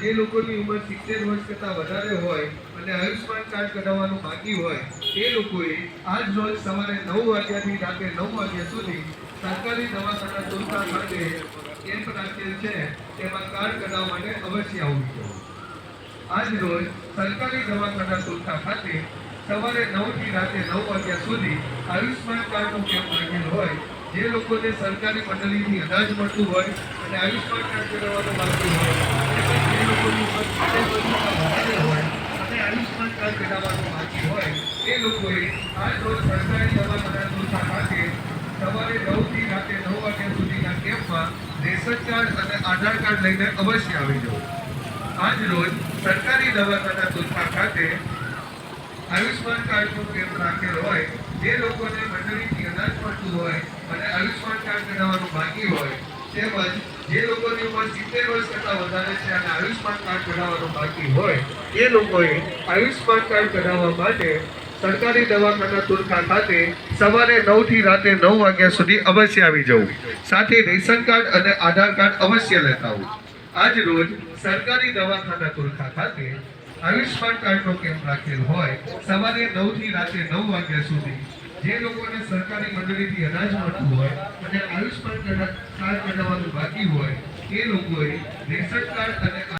જે લોકોની ઉંમર 70 વર્ષ કરતાં વધારે હોય અને આયુષ્માન કાર્ડ કઢાવવાનું બાકી હોય એ લોકોએ આજ રોજ સવારે 9 વાગ્યાથી રાત્રે 9 વાગ્યા સુધી સરકારી દવાખાના તુલસા ખાતે કેમ્પ રાખેલ છે, તેમાં કાર્ડ કઢાવવા માટે અવશ્ય આવવું જોઈએ। આજ રોજ સરકારી દવાખાના તુલસા ખાતે સવારે 9 થી રાત્રે 9 વાગ્યા સુધી આયુષ્માન કાર્ડનો કેમ્પ રાખેલ હોય। જે લોકોને સરકારી મંડળીથી અનાજ મળતું હોય અને આયુષ્માન કાર્ડ કઢાવવાનું બાકી હોય, જે લોકોની ઉંમર 70 વર્ષથી વધારે હોય અને આયુષ્માન કાર્ડ કઢાવવાનું બાકી હોય એ લોકોએ આજ રોજ સરકારી દવાખાના તુલસા ખાતે સવારે 9 થી રાત્રે 9 વાગ્યા સુધીના કેમ્પમાં રેશન કાર્ડ અને આધાર કાર્ડ લઈને અવશ્ય આવી જવું। આજ રોજ સરકારી દવાખાના તુલસા ખાતે આયુષ્માન કાર્ડનો કેમ્પ રાખેલ હોય। જે લોકોને મંડળીથી અનાજ મળતું હોય અને આયુષ્માન કાર્ડ કઢાવવાનું બાકી હોય, તેમજ જે લોકોની ઉંમર 70 વર્ષ કરતાં વધારે છે અને આયુષ્માન કાર્ડ કઢાવવાનું બાકી હોય એ લોકોએ આયુષ્માન કાર્ડ કઢાવવા માટે સરકારી દવાખાના તુલસા ખાતે સવારે 9 થી રાત્રે 9 વાગ્યા સુધી અવશ્ય આવી જવું। સાથે રેશન કાર્ડ અને આધાર કાર્ડ અવશ્ય લેતા આવવું। આજ રોજ સરકારી દવાખાના તુલસા ખાતે આયુષ્માન કાર્ડનો કેમ્પ રાખેલ હોય। સવારે 9 થી રાત્રે 9 વાગ્યા સુધી જે લોકોને સરકારી મંડળીથી અનાજ મળતું હોય અને આયુષ્માન કાર્ડ કઢાવવાનું બાકી હોય એ લોકોએ રેશન કાર્ડ અને